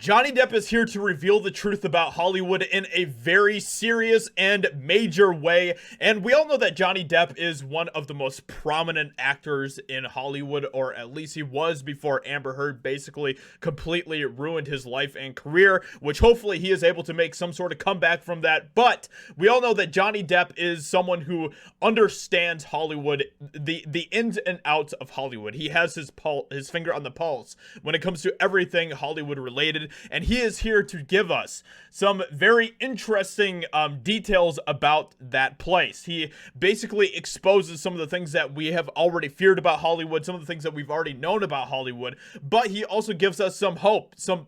Johnny Depp is here to reveal the truth about Hollywood in a very serious and major way. And we all know that Johnny Depp is one of the most prominent actors in Hollywood, or at least he was before Amber Heard basically completely ruined his life and career, which hopefully he is able to make some sort of comeback from that. But we all know that Johnny Depp is someone who understands Hollywood, the ins and outs of Hollywood. He has his finger on the pulse when it comes to everything Hollywood related. And he is here to give us some very interesting details about that place. He basically exposes some of the things that we have already feared about Hollywood, some of the things that we've already known about Hollywood, but he also gives us some hope, some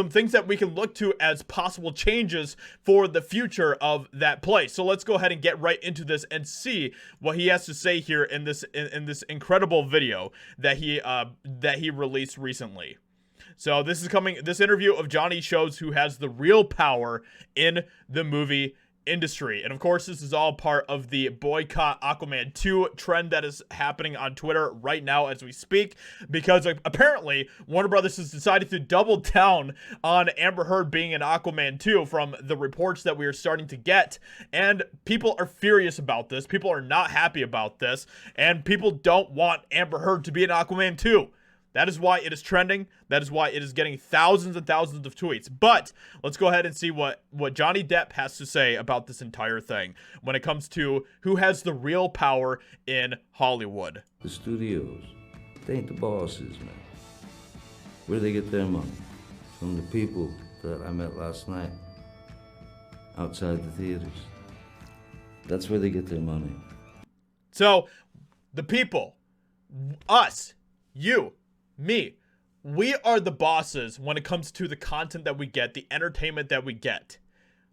things that we can look to as possible changes for the future of that place. So let's go ahead and get right into this and see what he has to say here in this incredible video that he released recently. So this interview of Johnny shows who has the real power in the movie industry. And of course, this is all part of the boycott Aquaman 2 trend that is happening on Twitter right now as we speak, because apparently Warner Brothers has decided to double down on Amber Heard being in Aquaman 2 from the reports that we are starting to get. And people are furious about this. People are not happy about this. And people don't want Amber Heard to be in Aquaman 2. That is why it is trending. That is why it is getting thousands and thousands of tweets. But let's go ahead and see what Johnny Depp has to say about this entire thing when it comes to who has the real power in Hollywood. The studios, they ain't the bosses, man. Where do they get their money? From the people that I met last night outside the theaters. That's where they get their money. So, the people, us, you, me, we are the bosses when it comes to the content that we get, the entertainment that we get.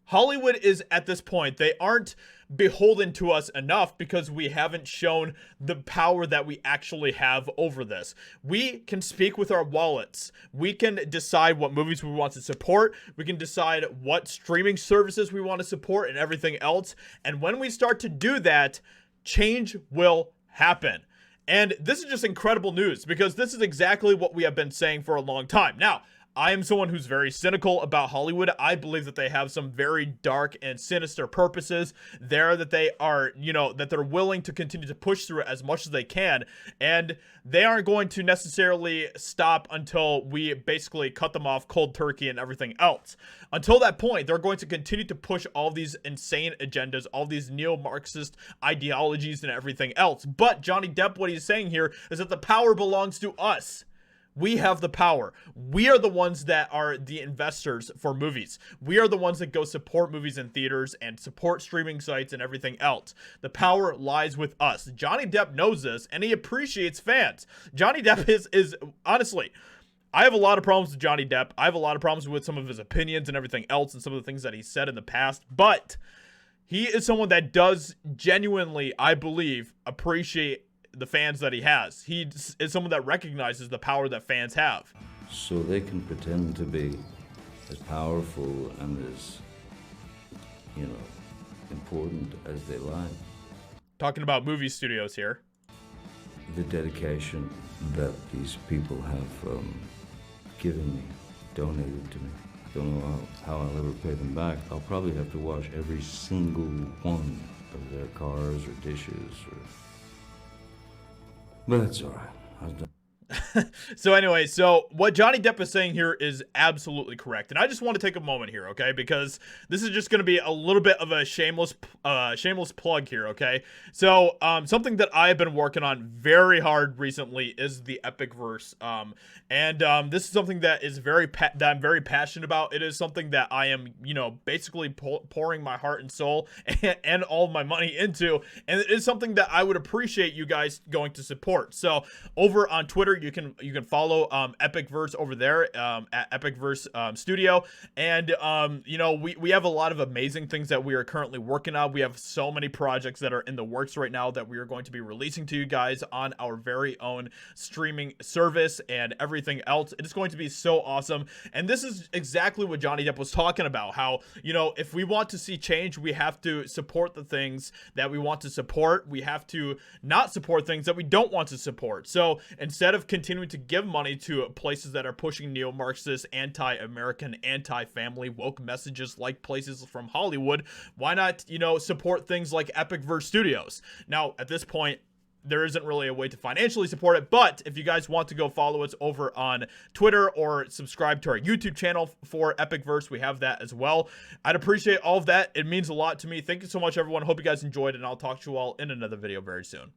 Hollywood is, at this point, they aren't beholden to us enough because we haven't shown the power that we actually have over this. We can speak with our wallets. We can decide what movies we want to support. We can decide what streaming services we want to support and everything else. And when we start to do that, change will happen. And this is just incredible news because this is exactly what we have been saying for a long time. Now, I am someone who's very cynical about Hollywood. I believe that they have some very dark and sinister purposes there, that they are, that they're willing to continue to push through it as much as they can. And they aren't going to necessarily stop until we basically cut them off cold turkey and everything else. Until that point, they're going to continue to push all these insane agendas, all these neo-Marxist ideologies and everything else. But Johnny Depp, what he's saying here is that the power belongs to us. We have the power. We are the ones that are the investors for movies. We are the ones that go support movies in theaters and support streaming sites and everything else. The power lies with us. Johnny Depp knows this, and he appreciates fans. Johnny Depp is honestly, I have a lot of problems with Johnny Depp. I have a lot of problems with some of his opinions and everything else and some of the things that he said in the past, but he is someone that does genuinely, I believe, appreciate the fans that he has. He is someone that recognizes the power that fans have. So they can pretend to be as powerful and as, important as they like. Talking about movie studios here. The dedication that these people have given me, donated to me. I don't know how I'll ever pay them back. I'll probably have to wash every single one of their cars or dishes but that's all right. I was done. So anyway, so what Johnny Depp is saying here is absolutely correct. And I just want to take a moment here, okay? Because this is just going to be a little bit of a shameless plug here, okay? So something that I've been working on very hard recently is the Epic Verse. This is something that is that I'm very passionate about. It is something that I am, basically pouring my heart and soul and all of my money into. And it is something that I would appreciate you guys going to support. So over on Twitter, you can follow Epic Verse over there at Epic Verse Studio, and we have a lot of amazing things that we are currently working on. We have so many projects that are in the works right now that we are going to be releasing to you guys on our very own streaming service and everything else. It is going to be so awesome, and this is exactly what Johnny Depp was talking about. How if we want to see change, we have to support the things that we want to support. We have to not support things that we don't want to support. So instead of continuing continuing to give money to places that are pushing neo-Marxist, anti-American, anti-family woke messages like places from Hollywood, why not, you know, support things like Epicverse Studios? Now, at this point, there isn't really a way to financially support it, but if you guys want to go follow us over on Twitter or subscribe to our YouTube channel for Epicverse, we have that as well. I'd appreciate all of that. It means a lot to me. Thank you so much, everyone. Hope you guys enjoyed, and I'll talk to you all in another video very soon.